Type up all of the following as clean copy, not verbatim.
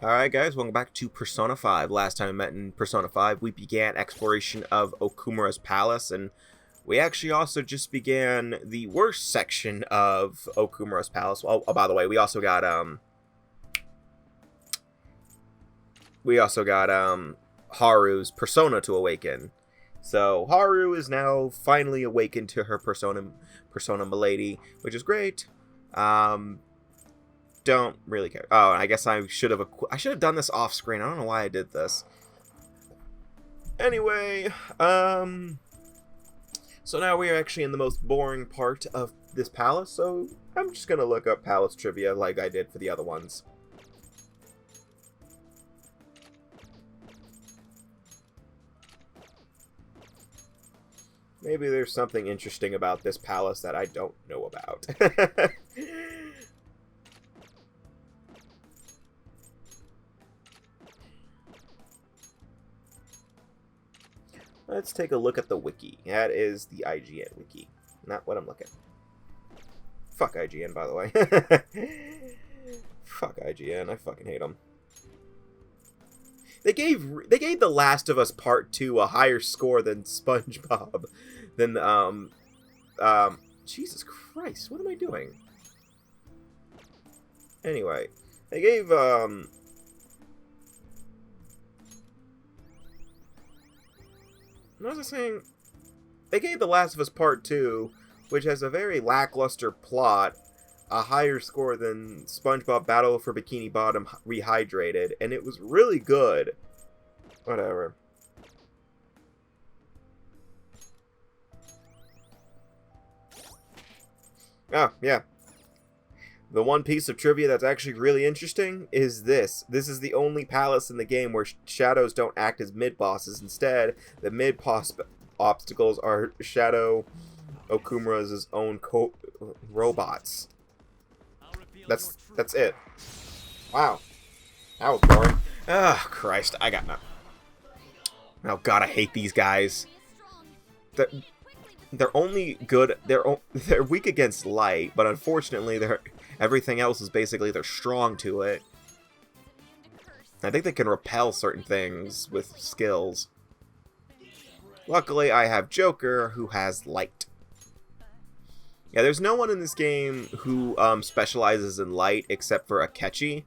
Alright guys, welcome back to Persona 5. Last time we met in Persona 5, we began exploration of Okumura's palace, and we actually also just began the worst section of Okumura's palace. Oh, by the way, we also got Haru's persona to awaken. So Haru is now finally awakened to her persona milady, which is great. Don't really care. Oh, I guess I should have done this off screen. I don't know why I did this. Anyway, so now we are actually in the most boring part of this palace, so I'm just gonna look up palace trivia like I did for the other ones. Maybe there's something interesting about this palace that I don't know about. Let's take a look at the wiki. That is the IGN wiki. Not what I'm looking. Fuck IGN, by the way. Fuck IGN. I fucking hate them. They gave The Last of Us Part 2 a higher score than SpongeBob. Jesus Christ, what am I doing? Anyway, they gave, what was I saying? They gave The Last of Us Part 2, which has a very lackluster plot, a higher score than SpongeBob Battle for Bikini Bottom Rehydrated, and it was really good. Whatever. Oh, yeah. The one piece of trivia that's actually really interesting is this. This is the only palace in the game where shadows don't act as mid-bosses. Instead, the mid-boss obstacles are Shadow Okumura's own robots. That's it. Wow. That was boring. Oh, Christ. I got nothing. Oh, God, I hate these guys. They're only good. They're weak against light, but unfortunately, everything else is basically they're strong to it. I think they can repel certain things with skills. Luckily, I have Joker, who has light. Yeah, there's no one in this game who specializes in light except for Akechi.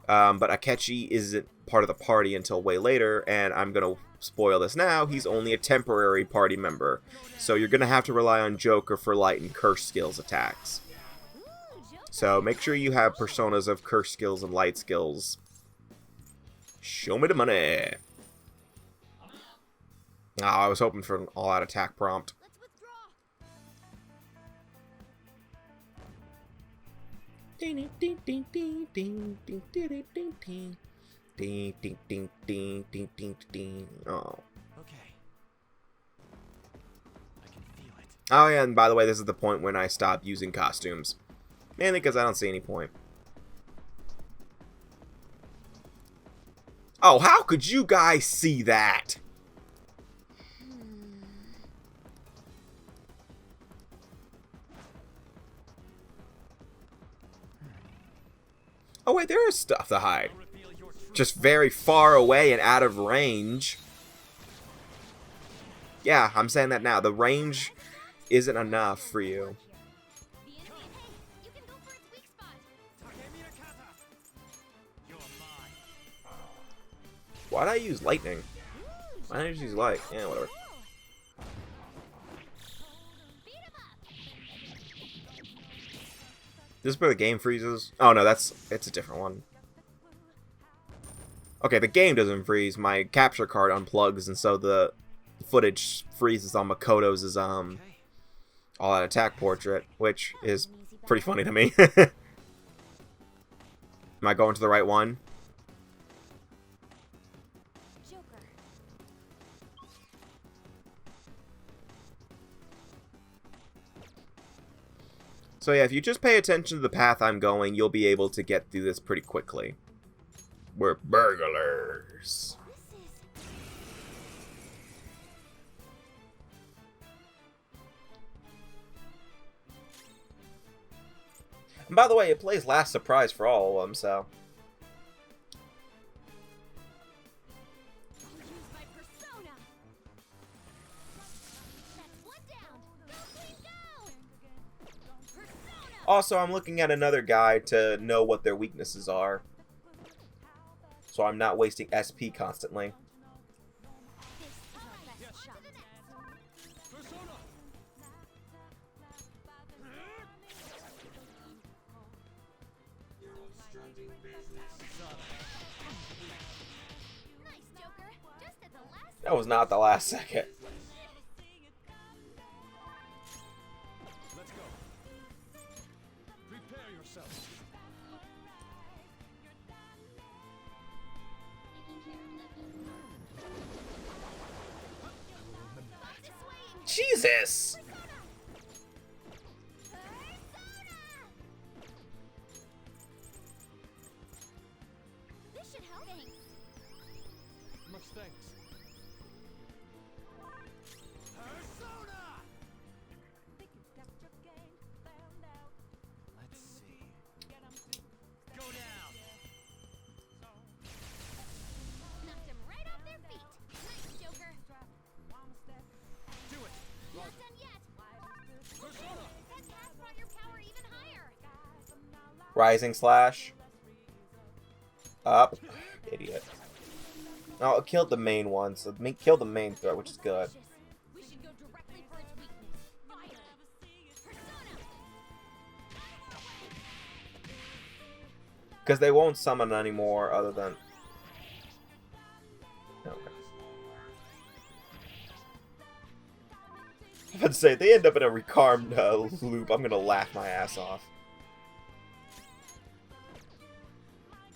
But Akechi isn't part of the party until way later, and I'm gonna spoil this now. He's only a temporary party member, so you're gonna have to rely on Joker for light and curse skills attacks. So make sure you have personas of curse skills and light skills. Show me the money. Oh, I was hoping for an all-out attack prompt. Ding ding ding ding ding ding ding ding ding ding ding ding ding ding ding ding. Oh. Okay. I can feel it. Oh yeah, and by the way, this is the point when I stop using costumes. Mainly because I don't see any point. Oh, how could you guys see that? Oh wait, there is stuff to hide. Just very far away and out of range. Yeah, I'm saying that now. The range isn't enough for you. Why'd I use lightning? Why didn't I just use light? Yeah, whatever. This is where the game freezes? Oh no, it's a different one. Okay, the game doesn't freeze. My capture card unplugs, and so the footage freezes on Makoto's all-out attack portrait, which is pretty funny to me. Am I going to the right one? So yeah, if you just pay attention to the path I'm going, you'll be able to get through this pretty quickly. We're burglars. And by the way, it plays Last Surprise for all of them, so... Also, I'm looking at another guide to know what their weaknesses are, so I'm not wasting SP constantly. That was not the last second. Let's go. Prepare yourself. Jesus! This should help. Much thanks. Let's see. Go down. Knocked him right off their feet. Nice, Joker. Do it. Not done yet. That pass brought your power even higher. Rising slash. Up. Idiot. Oh, it killed the main one, so killed the main threat, which is good. We should go directly for its weakness. Fire. Persona. Because they won't summon anymore other than... Okay. I was about to say, if they end up in a recarmed loop, I'm going to laugh my ass off.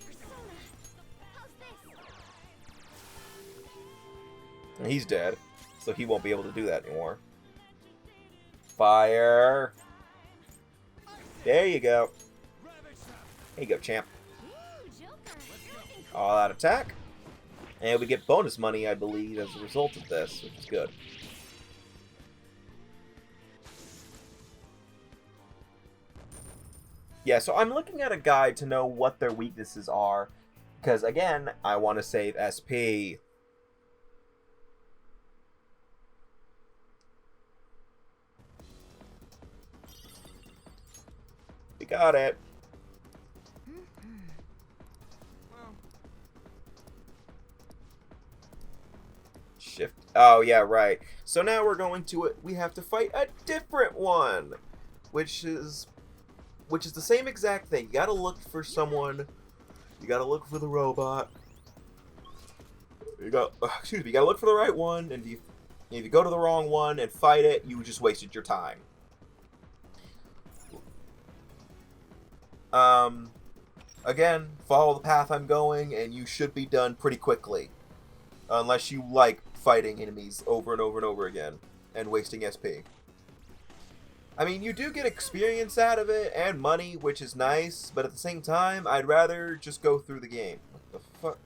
Persona. How's this? He's dead, so he won't be able to do that anymore. Fire! There you go. There you go, champ. Ooh, Joker. You're looking cool. All out attack. And we get bonus money, I believe, as a result of this, which is good. Yeah, so I'm looking at a guide to know what their weaknesses are. Because, again, I want to save SP. We got it. Shift. Oh, yeah, right. So now we're going to it. We have to fight a different one, which is the same exact thing. You gotta look for someone. You gotta look for the robot. You gotta look for the right one, and if you go to the wrong one and fight it, you just wasted your time. Again, follow the path I'm going, and you should be done pretty quickly. Unless you like fighting enemies over and over and over again, and wasting SP. I mean, you do get experience out of it, and money, which is nice, but at the same time, I'd rather just go through the game. What the fuck?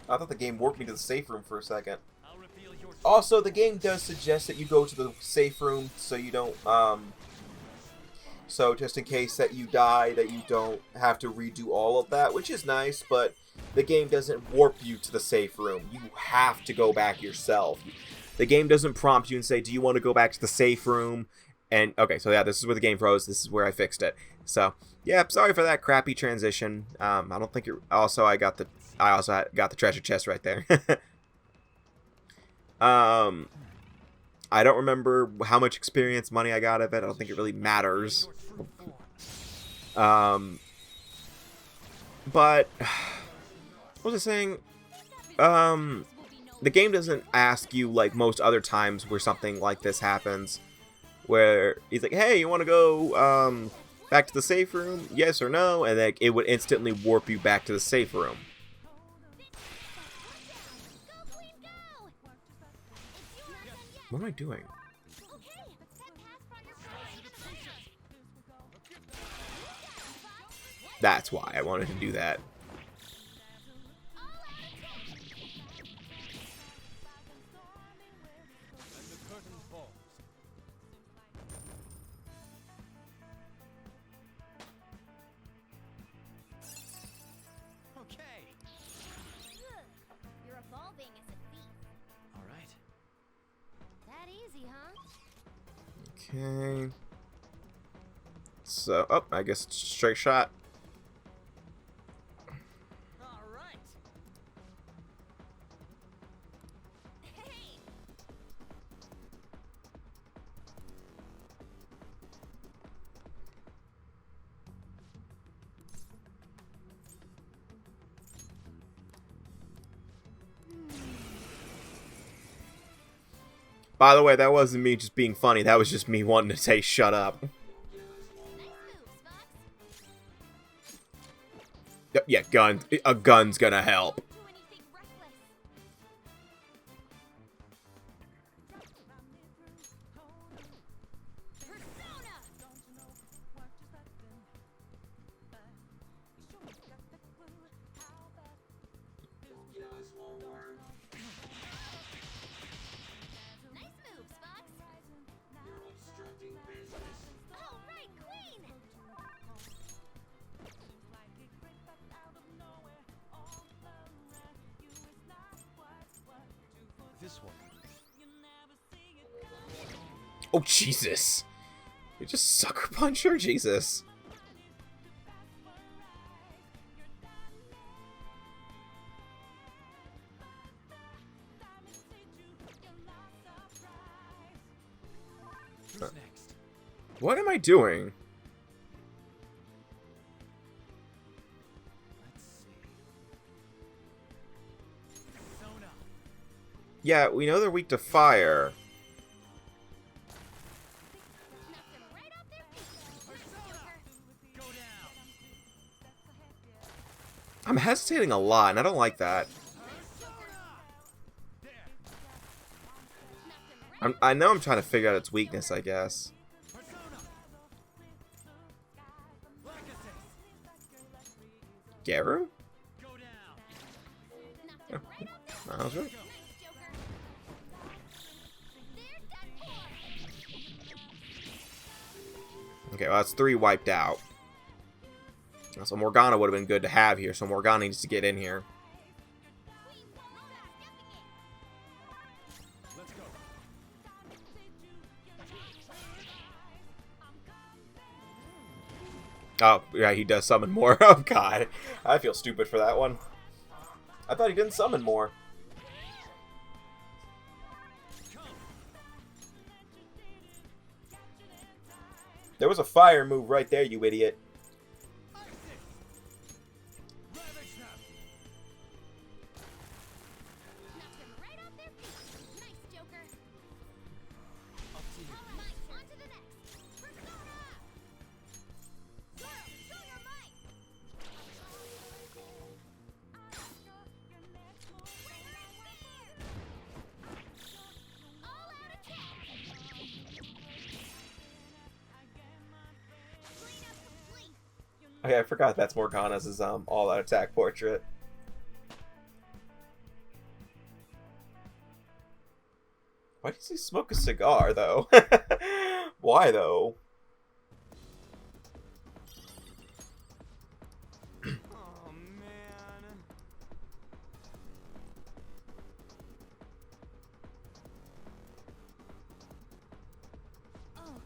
I thought the game warped me to the safe room for a second. I'll reveal your Also, the game does suggest that you go to the safe room so you don't, so just in case that you die, that you don't have to redo all of that, which is nice, but the game doesn't warp you to the safe room. You have to go back yourself. The game doesn't prompt you and say, do you want to go back to the safe room? And, okay, so yeah, this is where the game froze. This is where I fixed it. So, yeah, sorry for that crappy transition. I don't think it... I also got the treasure chest right there. I don't remember how much experience money I got of it. I don't think it really matters. But... What was I saying? The game doesn't ask you like most other times where something like this happens, where he's like, hey, you want to go back to the safe room? Yes or no? And then it would instantly warp you back to the safe room. What am I doing? That's why I wanted to do that. You're evolving as a thief. All right. That easy, huh? Okay. So, oh, I guess it's straight shot. All right. Hey! By the way, that wasn't me just being funny. That was just me wanting to say shut up. Nice moves, Fox. Yeah, gun. A gun's gonna help. Don't do anything reckless. Persona! Nice moves, Fox. All right, Queen. This one. Oh, Jesus. You just sucker punch her? Jesus. Who's next? What am I doing? Let's see. Persona. Yeah, we know they're weak to fire. Knocked him right off their feet. Nice, Joker. Go down. I'm hesitating a lot, and I don't like that. There. Knocked him right I know I'm trying to figure out its weakness, I guess. Persona. Lacasse. Garu? Go down. knocked him right off their I was right. Nice, Joker. There's that four. Okay, well, that's 3 wiped out. So Morgana would have been good to have here, so Morgana needs to get in here. Queen Pomona stepping in. Let's go. Oh, yeah, he does summon more. Oh, God. I feel stupid for that one. I thought he didn't summon more. There was a fire move right there, you idiot. Ravage them. Knocked him right off their feet. Nice, Joker. Up to you. Mine. On to the next. Persona! Show your might! All out attack! Cleanup complete. Okay, I forgot that's Morgana's all-out attack portrait. Why does he smoke a cigar, though? Why, though? Oh man. Oh.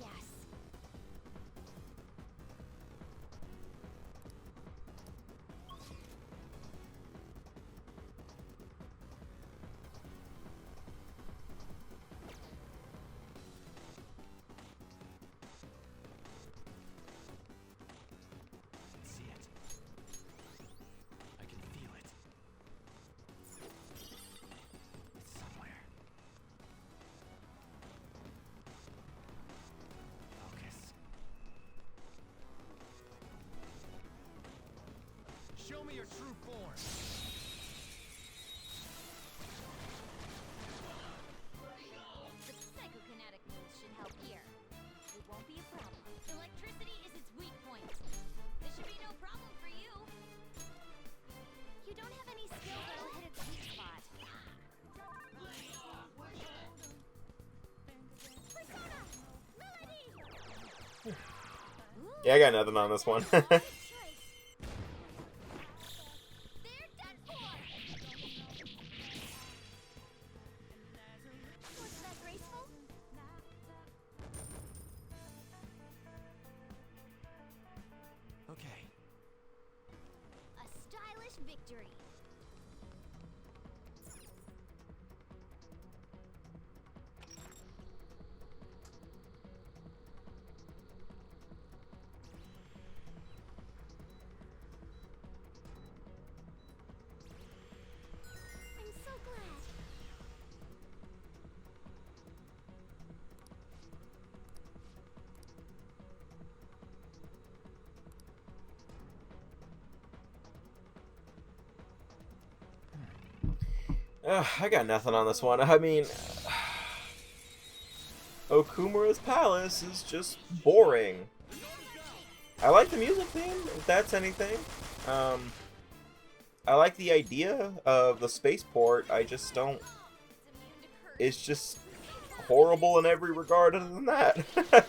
Yes. See it. I can feel it. It's somewhere. Focus. Show me your true form. The psychokinetic moves should help here. It won't be a problem. Electricity is its weak point. This should be no problem for you. You don't have any skills that'll hit its weak spot. Persona! Melody! Yeah, I got nothing on this one. Good choice. victory. I'm so glad. I got nothing on this one. I mean, Okumura's Palace is just boring. I like the music theme, if that's anything. I like the idea of the spaceport. I just don't. It's just horrible in every regard other than that.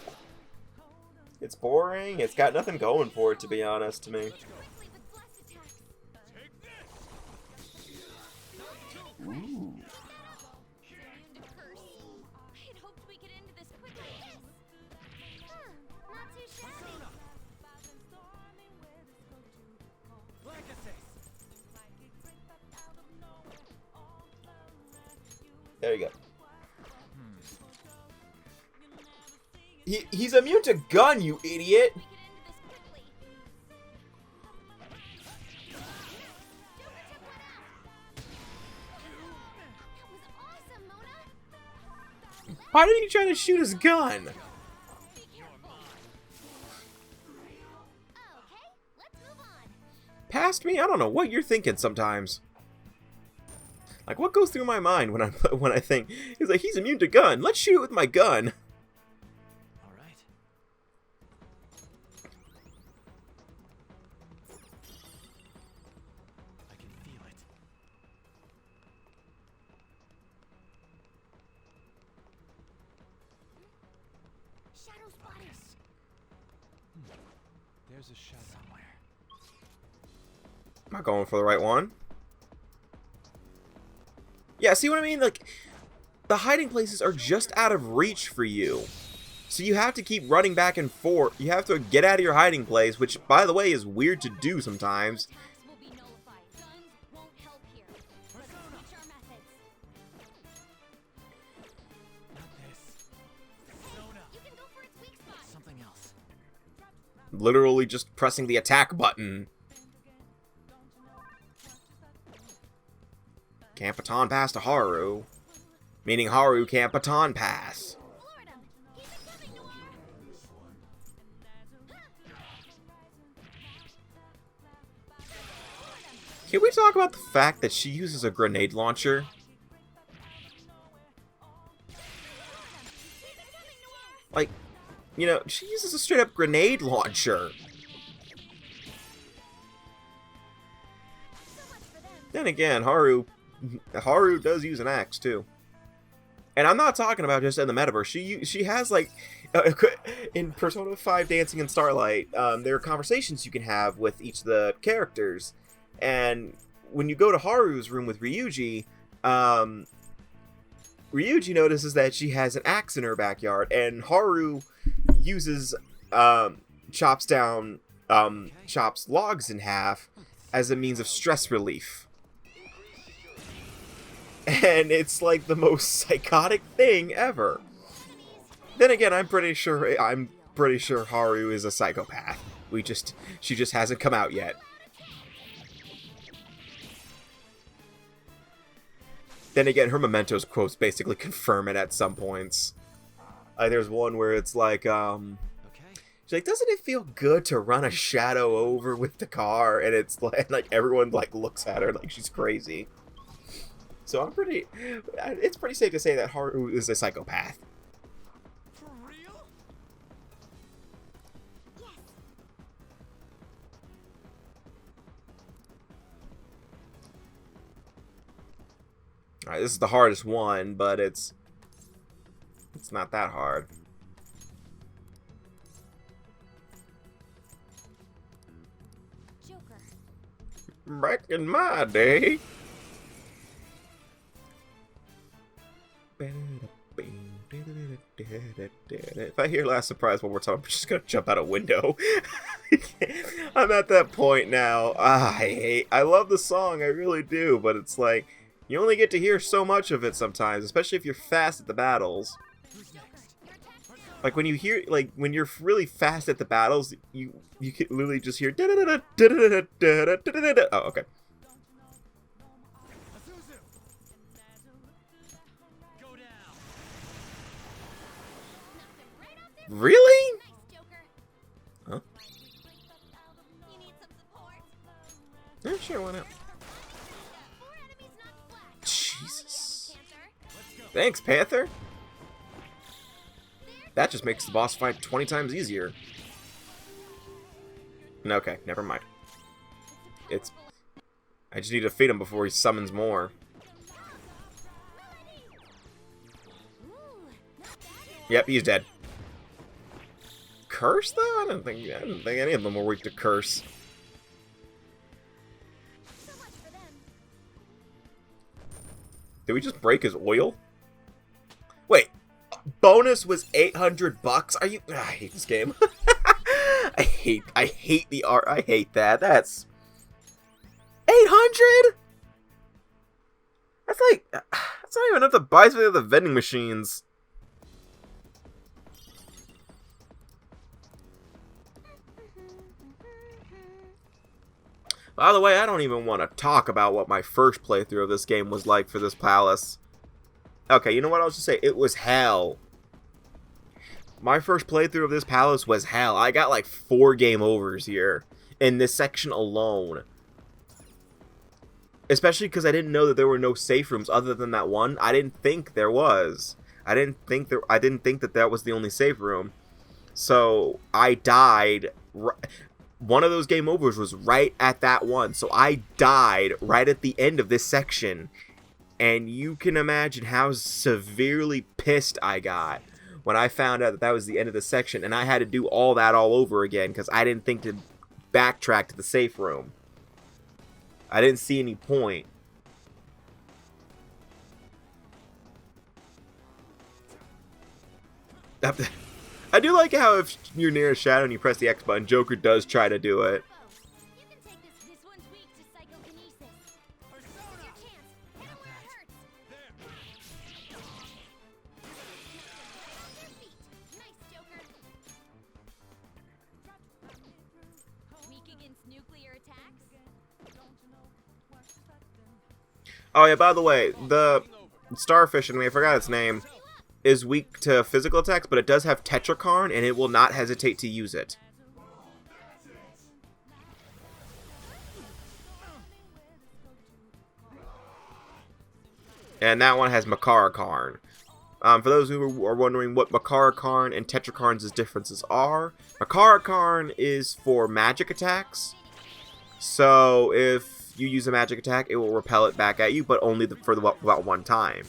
It's boring. It's got nothing going for it, to be honest, to me. Quickly with blast attacks. Ooh. Immune to curse. I'd hoped we could end this quickly. Yes. Not too shabby. There you go. He's immune to gun, you idiot! We could end this quickly. That was awesome, Mona. Why did he try to shoot his gun? Be careful. Okay, let's move on. Past me? I don't know what you're thinking sometimes. Like, what goes through my mind when I think he's like, he's immune to gun. Let's shoot it with my gun. All right. I can feel it. Shadow spotted. There's a shadow somewhere. Am I going for the right one? Yeah, see what I mean? Like, the hiding places are just out of reach for you. So you have to keep running back and forth. You have to get out of your hiding place, which, by the way, is weird to do sometimes. Attacks will be nullified. Guns won't help here. Let's switch our methods. Not this. You can go for its weak spot. Something else. Literally just pressing the attack button. Can't baton pass to Haru. Meaning Haru can't baton pass. Lord him. Keep it coming, Noir. Can we talk about the fact that she uses a grenade launcher? Like, you know, she uses a straight up grenade launcher. So much for them. Then again, Haru does use an axe too. And I'm not talking about just in the metaverse. She has like in Persona 5 Dancing in Starlight, there are conversations you can have with each of the characters. And when you go to Haru's room with Ryuji, Ryuji notices that she has an axe in her backyard, and Haru uses chops logs in half as a means of stress relief. And it's like the most psychotic thing ever. Then again, I'm pretty sure Haru is a psychopath. She just hasn't come out yet. Then again, her Mementos quotes basically confirm it at some points. There's one where it's like, Okay. she's like, doesn't it feel good to run a shadow over with the car? And it's like everyone like looks at her like she's crazy. So it's pretty safe to say that Haru is a psychopath. For real? Yes. Alright, this is the hardest one, but it's not that hard. Joker. Back in my day. If I hear Last Surprise one more time, I'm just gonna jump out a window. I'm at that point now. I love the song, I really do, but it's like, you only get to hear so much of it sometimes, especially if you're fast at the battles. Like when you hear, like when you're really fast at the battles, you can literally just hear. Oh, okay. Really? Huh? You need some support? Yeah, sure, why not? 4 enemies knocked flat. Jesus. Panther. Thanks, Panther. That just makes the boss fight 20 times easier. Okay, never mind. I just need to defeat him before he summons more. Yep, he's dead. Curse though? I didn't think any of them were weak to curse. So much for them. Did we just break his oil? Wait, bonus was $800? Are you? I hate this game. I hate the art. I hate that. That's 800. That's like, that's not even enough to buy some of the vending machines. By the way, I don't even want to talk about what my first playthrough of this game was like for this palace. Okay, you know what I'll just say? It was hell. My first playthrough of this palace was hell. I got like 4 game overs here in this section alone. Especially because I didn't know that there were no safe rooms other than that one. I didn't think there was. I didn't think that that was the only safe room. So I died. One of those game overs was right at that one. So I died right at the end of this section. And you can imagine how severely pissed I got when I found out that that was the end of the section. And I had to do all that all over again because I didn't think to backtrack to the safe room. I didn't see any point. I do like how if you're near a shadow and you press the X button, Joker does try to do it. You can take this. This one's weak to psychokinesis. This is your chance. Hit him where it hurts. Nice, Joker. Weak against nuclear attacks. Oh yeah, by the way, the starfish in me, I forgot its name, is weak to physical attacks, but it does have Tetrakarn, and it will not hesitate to use it. And that one has Makarakarn. For those who are wondering what Makarakarn and Tetrakarn's differences are, Makarakarn is for magic attacks. So if you use a magic attack, it will repel it back at you, but only for about one time.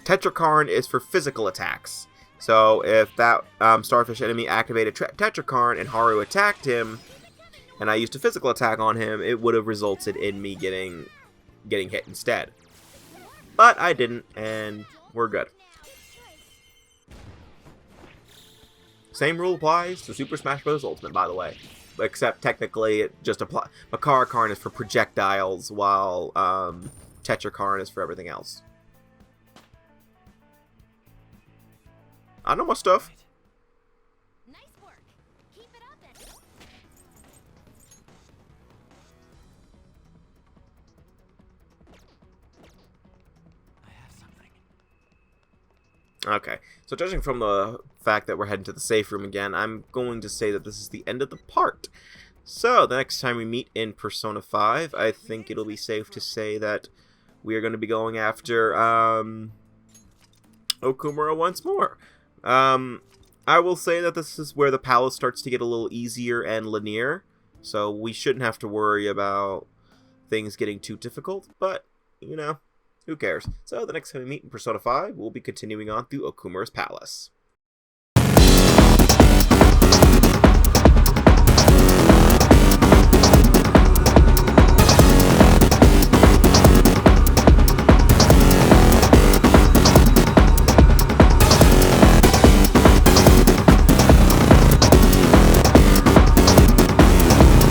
Tetrakarn is for physical attacks. So if that starfish enemy activated Tetrakarn and Haru attacked him, and I used a physical attack on him, it would have resulted in me getting hit instead. But I didn't, and we're good. Same rule applies to Super Smash Bros. Ultimate, by the way. Except technically it just applies. Makarakarn is for projectiles, while Tetrakarn is for everything else. I know my stuff. Nice work. Keep it up and I have something. Okay, so judging from the fact that we're heading to the safe room again, I'm going to say that this is the end of the part. So, the next time we meet in Persona 5, I think it'll be safe to say that we are going to be going after Okumura once more. I will say that this is where the palace starts to get a little easier and linear, so we shouldn't have to worry about things getting too difficult, but, you know, who cares? So the next time we meet in Persona 5, we'll be continuing on through Okumura's palace.